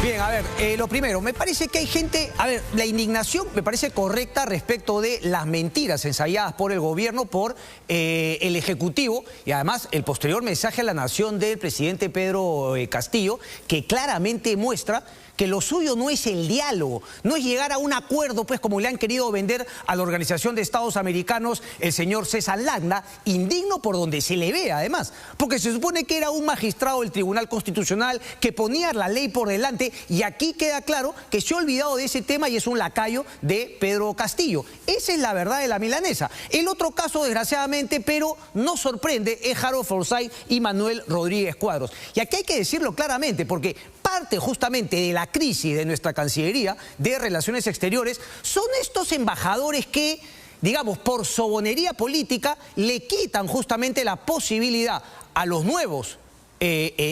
Bien, a ver, lo primero, me parece que hay gente, la indignación me parece correcta respecto de las mentiras ensayadas por el gobierno, por el Ejecutivo, y además el posterior mensaje a la nación del presidente Pedro Castillo, que claramente muestra que lo suyo no es el diálogo, no es llegar a un acuerdo, pues como le han querido vender a la Organización de Estados Americanos el señor César Landa, indigno por donde se le ve además, porque se supone que era un magistrado del Tribunal Constitucional que ponía la ley por delante, y aquí queda claro que se ha olvidado de ese tema y es un lacayo de Pedro Castillo. Esa es la verdad de la milanesa. El otro caso, desgraciadamente, pero no sorprende, es Harold Forsyth y Manuel Rodríguez Cuadros. Y aquí hay que decirlo claramente, porque parte justamente de la crisis de nuestra Cancillería de Relaciones Exteriores son estos embajadores que, digamos, por sobonería política, le quitan justamente la posibilidad a los nuevos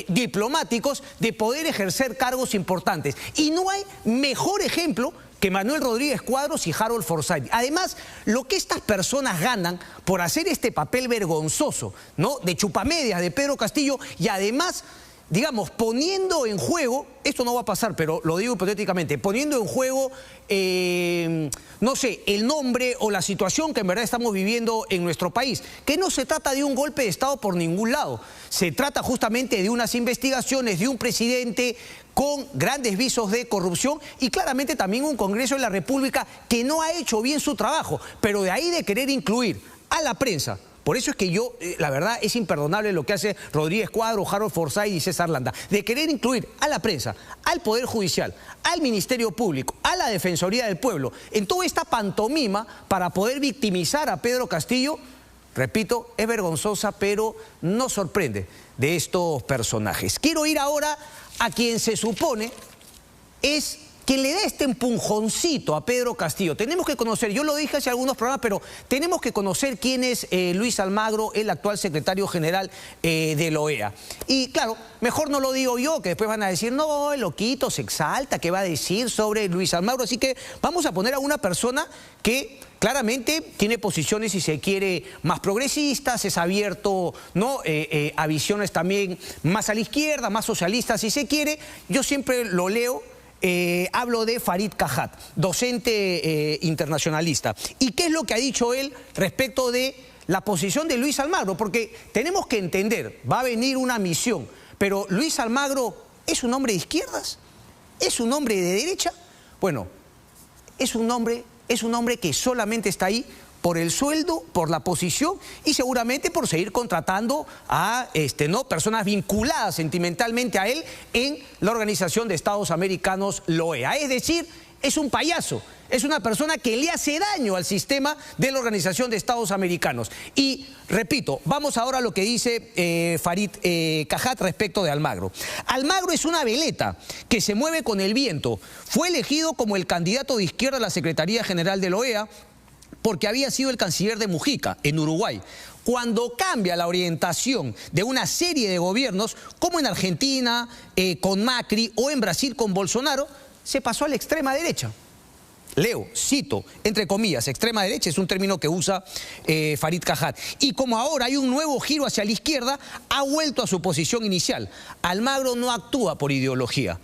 diplomáticos de poder ejercer cargos importantes. Y no hay mejor ejemplo que Manuel Rodríguez Cuadros y Harold Forsyth. Además, lo que estas personas ganan por hacer este papel vergonzoso, ¿no?, de chupamedias de Pedro Castillo, y además, digamos, poniendo en juego, esto no va a pasar, pero lo digo hipotéticamente, poniendo en juego, no sé, el nombre o la situación que en verdad estamos viviendo en nuestro país, que no se trata de un golpe de Estado por ningún lado, se trata justamente de unas investigaciones, de un presidente con grandes visos de corrupción y claramente también un Congreso de la República que no ha hecho bien su trabajo, pero de ahí de querer incluir a la prensa. Por eso es que yo, la verdad, es imperdonable lo que hace Rodríguez Cuadros, Harold Forsyth y César Landa, de querer incluir a la prensa, al Poder Judicial, al Ministerio Público, a la Defensoría del Pueblo, en toda esta pantomima para poder victimizar a Pedro Castillo. Repito, es vergonzosa, pero no sorprende de estos personajes. Quiero ir ahora a quien se supone es quien le da este empujoncito a Pedro Castillo. Tenemos que conocer, yo lo dije hace algunos programas, pero tenemos que conocer quién es Luis Almagro, el actual secretario general de la OEA. Y claro, mejor no lo digo yo, que después van a decir, no, el loquito se exalta, ¿qué va a decir sobre Luis Almagro? Así que vamos a poner a una persona que claramente tiene posiciones, si se quiere, más progresistas, es abierto, ¿no?, a visiones también más a la izquierda, más socialistas, si se quiere. Yo siempre lo leo. Hablo de Farid Kajat, docente internacionalista. ¿Y qué es lo que ha dicho él respecto de la posición de Luis Almagro? Porque tenemos que entender, va a venir una misión, pero Luis Almagro ¿es un hombre de izquierdas? ¿Es un hombre de derecha? Bueno, es un hombre que solamente está ahí por el sueldo, por la posición y seguramente por seguir contratando a personas vinculadas sentimentalmente a él en la Organización de Estados Americanos, la OEA. Es decir, es un payaso, es una persona que le hace daño al sistema de la Organización de Estados Americanos. Y repito, vamos ahora a lo que dice Farid Kajat respecto de Almagro. Almagro es una veleta que se mueve con el viento. Fue elegido como el candidato de izquierda a la Secretaría General de la OEA porque había sido el canciller de Mujica, en Uruguay. Cuando cambia la orientación de una serie de gobiernos, como en Argentina con Macri o en Brasil con Bolsonaro, se pasó a la extrema derecha. Leo, cito, entre comillas, extrema derecha es un término que usa Farid Kajat. Y como ahora hay un nuevo giro hacia la izquierda, ha vuelto a su posición inicial. Almagro no actúa por ideología,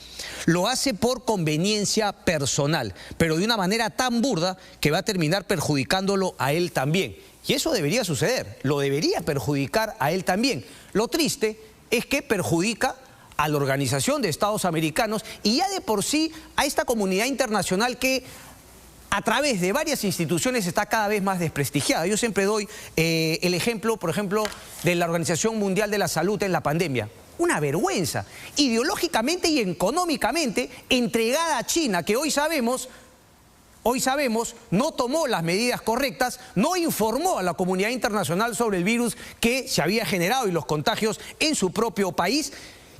lo hace por conveniencia personal, pero de una manera tan burda que va a terminar perjudicándolo a él también. Y eso debería suceder, lo debería perjudicar a él también. Lo triste es que perjudica a la Organización de Estados Americanos y ya de por sí a esta comunidad internacional que a través de varias instituciones está cada vez más desprestigiada. Yo siempre doy el ejemplo, por ejemplo, de la Organización Mundial de la Salud en la pandemia. Una vergüenza, ideológicamente y económicamente entregada a China, que hoy sabemos no tomó las medidas correctas, no informó a la comunidad internacional sobre el virus que se había generado y los contagios en su propio país,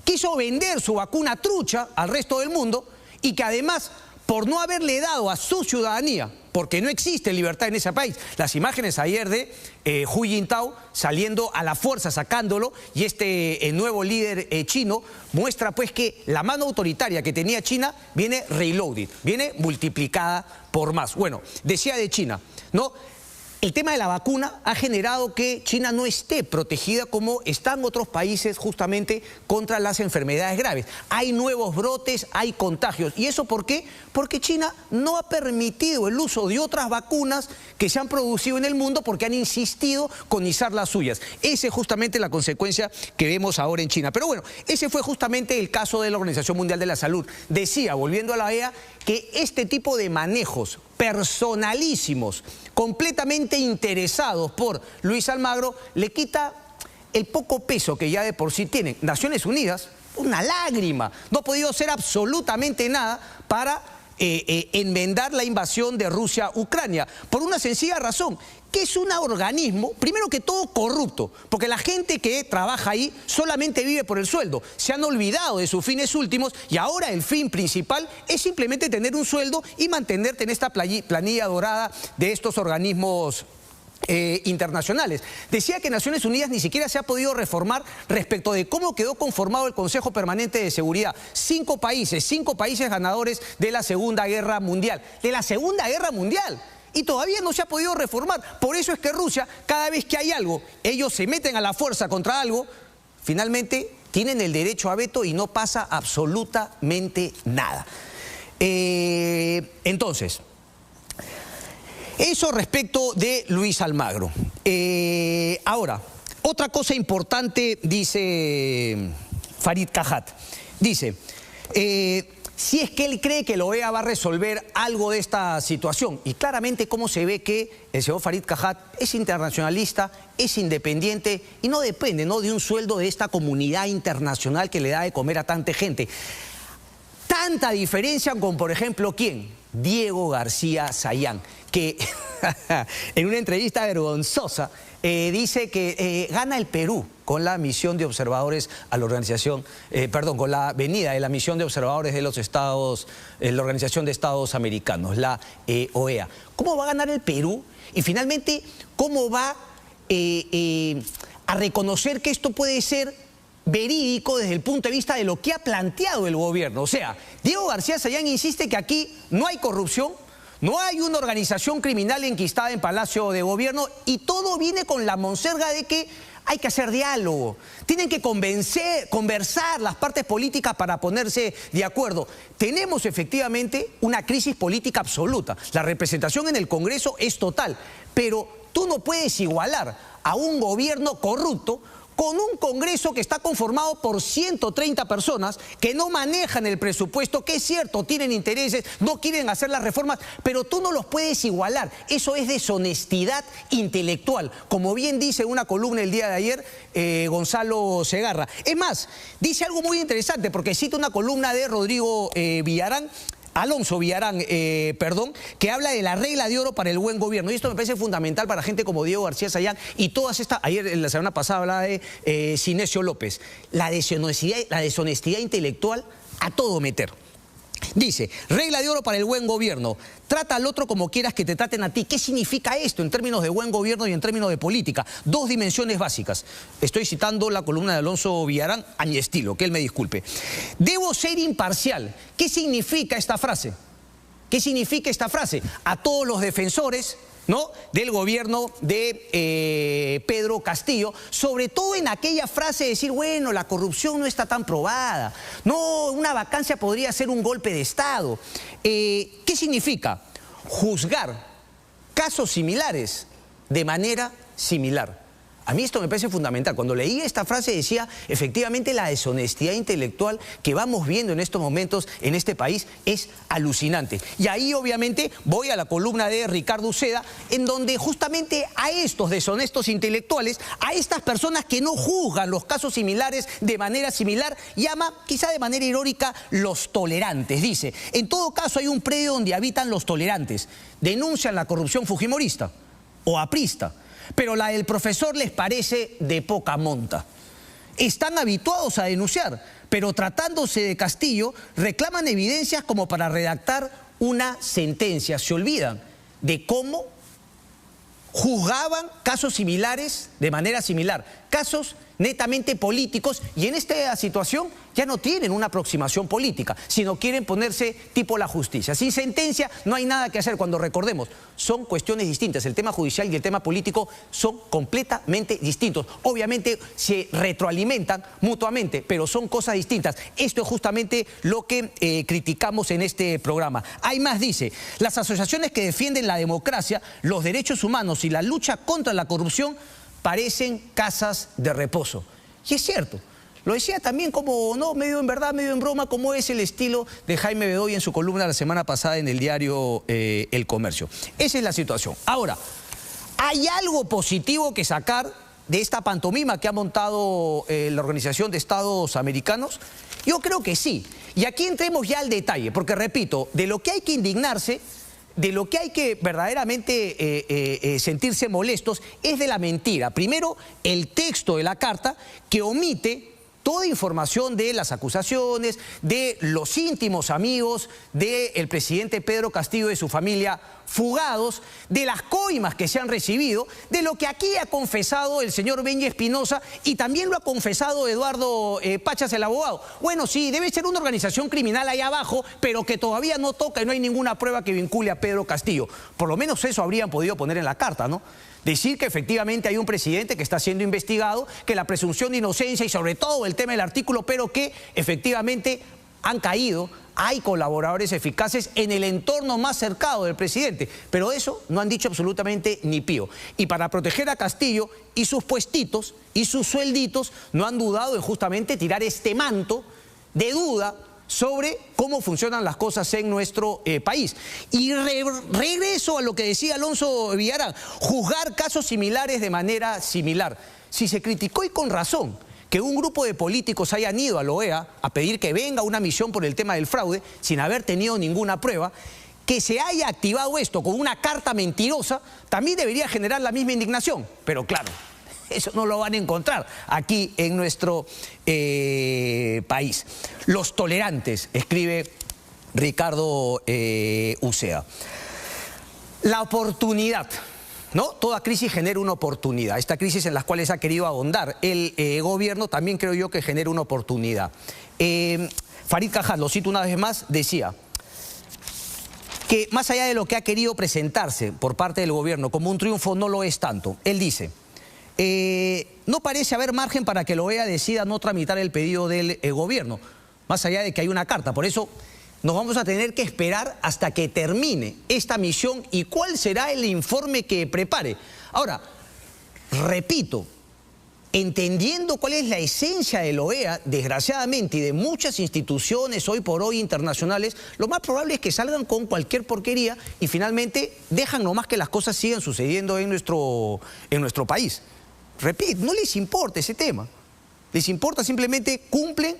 quiso vender su vacuna trucha al resto del mundo y que además, por no haberle dado a su ciudadanía, porque no existe libertad en ese país. Las imágenes ayer de Hu Jintao saliendo a la fuerza, sacándolo, y el nuevo líder chino muestra pues que la mano autoritaria que tenía China viene reloaded, viene multiplicada por más. Bueno, decía de China, ¿no? el tema de la vacuna ha generado que China no esté protegida como están otros países justamente contra las enfermedades graves. Hay nuevos brotes, hay contagios. ¿Y eso por qué? Porque China no ha permitido el uso de otras vacunas que se han producido en el mundo porque han insistido con izar las suyas. Esa es justamente la consecuencia que vemos ahora en China. Pero bueno, ese fue justamente el caso de la Organización Mundial de la Salud. Decía, volviendo a la OEA, que este tipo de manejos personalísimos, completamente interesados por Luis Almagro, le quita el poco peso que ya de por sí tienen. Naciones Unidas, una lágrima, no ha podido hacer absolutamente nada para enmendar la invasión de Rusia a Ucrania, por una sencilla razón, que es un organismo, primero que todo, corrupto, porque la gente que trabaja ahí solamente vive por el sueldo, se han olvidado de sus fines últimos y ahora el fin principal es simplemente tener un sueldo y mantenerte en esta planilla dorada de estos organismos internacionales. Decía que Naciones Unidas ni siquiera se ha podido reformar respecto de cómo quedó conformado el Consejo Permanente de Seguridad. 5 países ganadores de la Segunda Guerra Mundial. De la Segunda Guerra Mundial. Y todavía no se ha podido reformar. Por eso es que Rusia, cada vez que hay algo, ellos se meten a la fuerza contra algo, finalmente tienen el derecho a veto y no pasa absolutamente nada. Entonces, eso respecto de Luis Almagro. Ahora, otra cosa importante dice Farid Kajat. Dice, si es que él cree que la OEA va a resolver algo de esta situación. Y claramente cómo se ve que el señor Farid Kajat es internacionalista, es independiente y no depende, ¿no?, de un sueldo de esta comunidad internacional que le da de comer a tanta gente. Tanta diferencia con, por ejemplo, ¿quién? Diego García Sayán, que en una entrevista vergonzosa dice que gana el Perú con la misión de observadores a la organización, con la venida de la misión de observadores de los Estados, la Organización de Estados Americanos, la OEA. ¿Cómo va a ganar el Perú? Y finalmente, ¿cómo va a reconocer que esto puede ser verídico desde el punto de vista de lo que ha planteado el gobierno? O sea, Diego García Sayán insiste que aquí no hay corrupción, no hay una organización criminal enquistada en Palacio de Gobierno y todo viene con la monserga de que hay que hacer diálogo, tienen que conversar las partes políticas para ponerse de acuerdo. Tenemos efectivamente una crisis política absoluta, la representación en el Congreso es total, pero tú no puedes igualar a un gobierno corrupto con un Congreso que está conformado por 130 personas que no manejan el presupuesto, que es cierto, tienen intereses, no quieren hacer las reformas, pero tú no los puedes igualar. Eso es deshonestidad intelectual, como bien dice en una columna el día de ayer Gonzalo Segarra. Es más, dice algo muy interesante, porque cita una columna de Rodrigo Alonso Villarán, que habla de la regla de oro para el buen gobierno. Y esto me parece fundamental para gente como Diego García Sayán y todas estas. Ayer, la semana pasada, hablaba de Sinesio López. La deshonestidad intelectual a todo meter. Dice, regla de oro para el buen gobierno. Trata al otro como quieras que te traten a ti. ¿Qué significa esto en términos de buen gobierno y en términos de política? 2 dimensiones básicas. Estoy citando la columna de Alonso Villarán a mi estilo, que él me disculpe. Debo ser imparcial. ¿Qué significa esta frase? ¿Qué significa esta frase? A todos los defensores, ¿no?, del gobierno de Pedro Castillo, sobre todo en aquella frase de decir, bueno, la corrupción no está tan probada, no, una vacancia podría ser un golpe de Estado. ¿Qué significa? Juzgar casos similares de manera similar. A mí esto me parece fundamental. Cuando leí esta frase decía, efectivamente, la deshonestidad intelectual que vamos viendo en estos momentos en este país es alucinante. Y ahí, obviamente, voy a la columna de Ricardo Uceda, en donde justamente a estos deshonestos intelectuales, a estas personas que no juzgan los casos similares de manera similar, llama, quizá de manera irónica, los tolerantes. Dice, en todo caso hay un predio donde habitan los tolerantes. Denuncian la corrupción fujimorista o aprista, pero la del profesor les parece de poca monta. Están habituados a denunciar, pero tratándose de Castillo, reclaman evidencias como para redactar una sentencia. Se olvidan de cómo juzgaban casos similares de manera similar. casos netamente políticos, y en esta situación ya no tienen una aproximación política, sino quieren ponerse tipo la justicia. Sin sentencia no hay nada que hacer, cuando recordemos, son cuestiones distintas. El tema judicial y el tema político son completamente distintos. Obviamente se retroalimentan mutuamente, pero son cosas distintas. Esto es justamente lo que criticamos en este programa. Hay más, dice, las asociaciones que defienden la democracia, los derechos humanos y la lucha contra la corrupción parecen casas de reposo. Y es cierto, lo decía también como, no, medio en verdad, medio en broma, como es el estilo de Jaime Bedoya en su columna la semana pasada en el diario El Comercio. Esa es la situación. Ahora, ¿hay algo positivo que sacar de esta pantomima que ha montado la Organización de Estados Americanos? Yo creo que sí. Y aquí entremos ya al detalle, porque repito, de lo que hay que indignarse, de lo que hay que verdaderamente sentirse molestos es de la mentira. Primero, el texto de la carta que omite toda información de las acusaciones, de los íntimos amigos del presidente Pedro Castillo y de su familia fugados, de las coimas que se han recibido, de lo que aquí ha confesado el señor Benji Espinosa y también lo ha confesado Eduardo Pachas, el abogado. Bueno, sí, debe ser una organización criminal ahí abajo, pero que todavía no toca y no hay ninguna prueba que vincule a Pedro Castillo. Por lo menos eso habrían podido poner en la carta, ¿no? Decir que efectivamente hay un presidente que está siendo investigado, que la presunción de inocencia y sobre todo el tema del artículo, pero que efectivamente han caído, hay colaboradores eficaces en el entorno más cercano del presidente. Pero eso no han dicho absolutamente ni pío. Y para proteger a Castillo y sus puestitos y sus suelditos, no han dudado en justamente tirar este manto de duda sobre cómo funcionan las cosas en nuestro país. Y regreso a lo que decía Alonso Villarán, juzgar casos similares de manera similar. Si se criticó, y con razón, que un grupo de políticos hayan ido a la OEA a pedir que venga una misión por el tema del fraude sin haber tenido ninguna prueba, que se haya activado esto con una carta mentirosa, también debería generar la misma indignación. Pero claro, eso no lo van a encontrar aquí en nuestro país. Los tolerantes, escribe Ricardo Ucea. La oportunidad, ¿no? Toda crisis genera una oportunidad. Esta crisis en las cuales ha querido ahondar el gobierno también creo yo que genera una oportunidad. Farid Cajat, lo cito una vez más, decía que más allá de lo que ha querido presentarse por parte del gobierno como un triunfo, no lo es tanto. Él dice: no parece haber margen para que la OEA decida no tramitar el pedido del gobierno, más allá de que hay una carta. Por eso nos vamos a tener que esperar hasta que termine esta misión y cuál será el informe que prepare. Ahora, repito, entendiendo cuál es la esencia de la OEA, desgraciadamente, y de muchas instituciones hoy por hoy internacionales, lo más probable es que salgan con cualquier porquería y finalmente dejan nomás que las cosas sigan sucediendo en nuestro país. Repito, no les importa ese tema. Les importa simplemente cumplen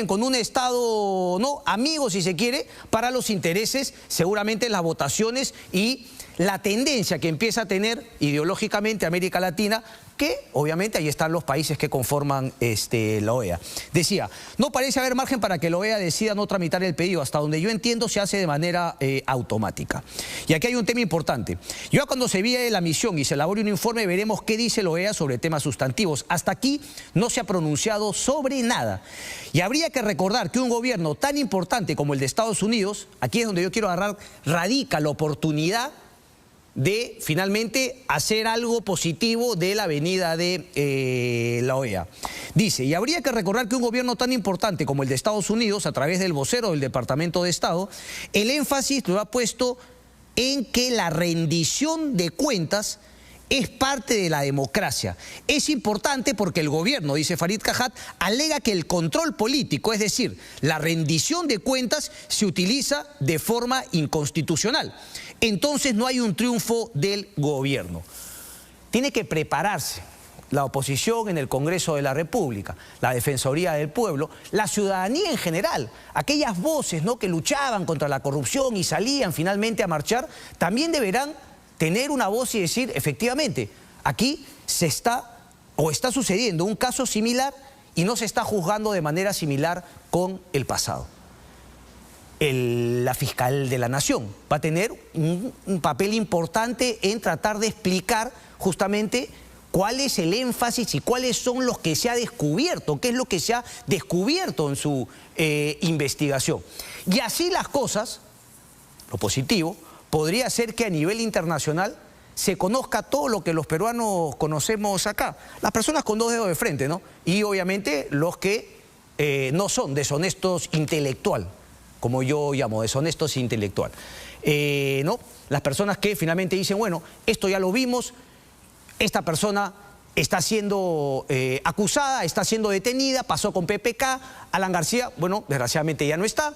con un Estado, ¿no?, amigo, si se quiere, para los intereses, seguramente las votaciones y la tendencia que empieza a tener ideológicamente América Latina, que obviamente ahí están los países que conforman la OEA. Decía, no parece haber margen para que la OEA decida no tramitar el pedido. Hasta donde yo entiendo se hace de manera automática. Y aquí hay un tema importante. Ya cuando se envíe la misión y se elabore un informe, veremos qué dice la OEA sobre temas sustantivos. Hasta aquí no se ha pronunciado sobre nada. Y habría que recordar que un gobierno tan importante como el de Estados Unidos, aquí es donde yo quiero agarrar, radica la oportunidad de finalmente hacer algo positivo de la venida de la OEA. Dice, y habría que recordar que un gobierno tan importante como el de Estados Unidos, a través del vocero del Departamento de Estado, el énfasis lo ha puesto en que la rendición de cuentas es parte de la democracia. Es importante porque el gobierno, dice Farid Cajat, alega que el control político, es decir, la rendición de cuentas, se utiliza de forma inconstitucional. Entonces no hay un triunfo del gobierno. Tiene que prepararse la oposición en el Congreso de la República, la Defensoría del Pueblo, la ciudadanía en general, aquellas voces, ¿no?, que luchaban contra la corrupción y salían finalmente a marchar, también deberán tener una voz y decir, efectivamente, aquí está sucediendo un caso similar y no se está juzgando de manera similar con el pasado. La fiscal de la Nación va a tener un papel importante en tratar de explicar justamente cuál es el énfasis y cuáles son los que se ha descubierto, qué es lo que se ha descubierto en su investigación. Y así las cosas, lo positivo, podría ser que a nivel internacional se conozca todo lo que los peruanos conocemos acá. Las personas con dos dedos de frente, ¿no? Y obviamente los que no son deshonestos intelectual, como yo llamo, deshonestos intelectual. ¿No? Las personas que finalmente dicen, bueno, esto ya lo vimos, esta persona está siendo acusada, está siendo detenida, pasó con PPK, Alan García, bueno, desgraciadamente ya no está.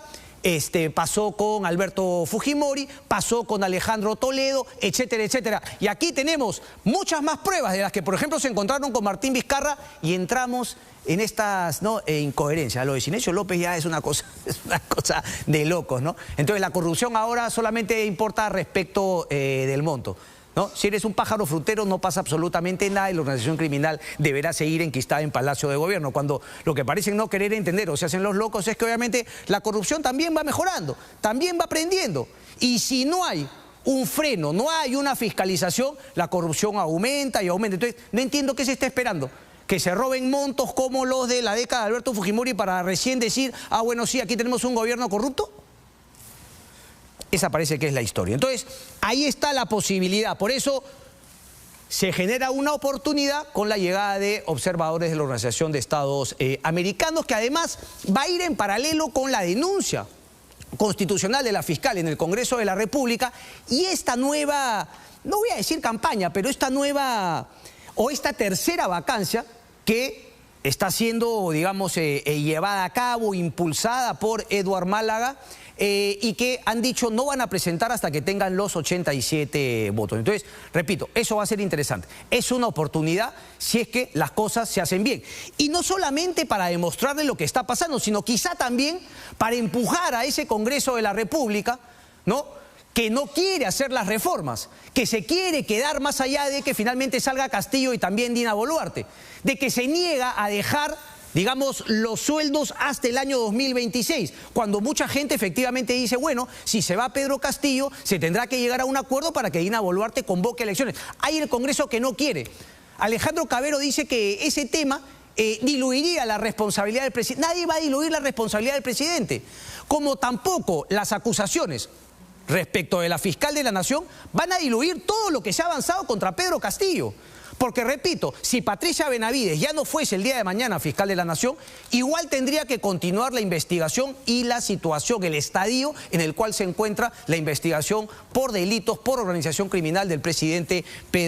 Pasó con Alberto Fujimori, pasó con Alejandro Toledo, etcétera, etcétera. Y aquí tenemos muchas más pruebas de las que, por ejemplo, se encontraron con Martín Vizcarra y entramos en estas incoherencias. Lo de Sinesio López ya es una cosa de locos, ¿no? Entonces la corrupción ahora solamente importa respecto del monto, ¿no? Si eres un pájaro frutero no pasa absolutamente nada y la organización criminal deberá seguir enquistada en Palacio de Gobierno. Cuando lo que parecen no querer entender o se hacen los locos es que obviamente la corrupción también va mejorando, también va aprendiendo. Y si no hay un freno, no hay una fiscalización, la corrupción aumenta y aumenta. Entonces no entiendo qué se está esperando. Que se roben montos como los de la década de Alberto Fujimori para recién decir, ah, bueno, sí, aquí tenemos un gobierno corrupto. Esa parece que es la historia. Entonces, ahí está la posibilidad. Por eso se genera una oportunidad con la llegada de observadores de la Organización de Estados Americanos, que además va a ir en paralelo con la denuncia constitucional de la fiscal en el Congreso de la República y esta nueva, no voy a decir campaña, pero esta nueva o esta tercera vacancia que está siendo, digamos, llevada a cabo, impulsada por Eduard Málaga, y que han dicho no van a presentar hasta que tengan los 87 votos. Entonces, repito, eso va a ser interesante. Es una oportunidad si es que las cosas se hacen bien. Y no solamente para demostrarle lo que está pasando, sino quizá también para empujar a ese Congreso de la República, ¿no?, que no quiere hacer las reformas, que se quiere quedar más allá de que finalmente salga Castillo y también Dina Boluarte, de que se niega a dejar, digamos, los sueldos hasta el año 2026, cuando mucha gente efectivamente dice, bueno, si se va Pedro Castillo, se tendrá que llegar a un acuerdo para que Dina Boluarte convoque elecciones. Hay el Congreso que no quiere. Alejandro Cabero dice que ese tema diluiría la responsabilidad del presidente. Nadie va a diluir la responsabilidad del presidente, como tampoco las acusaciones respecto de la fiscal de la Nación van a diluir todo lo que se ha avanzado contra Pedro Castillo. Porque, repito, si Patricia Benavides ya no fuese el día de mañana fiscal de la Nación, igual tendría que continuar la investigación y la situación, el estadio en el cual se encuentra la investigación por delitos, por organización criminal del presidente Pedro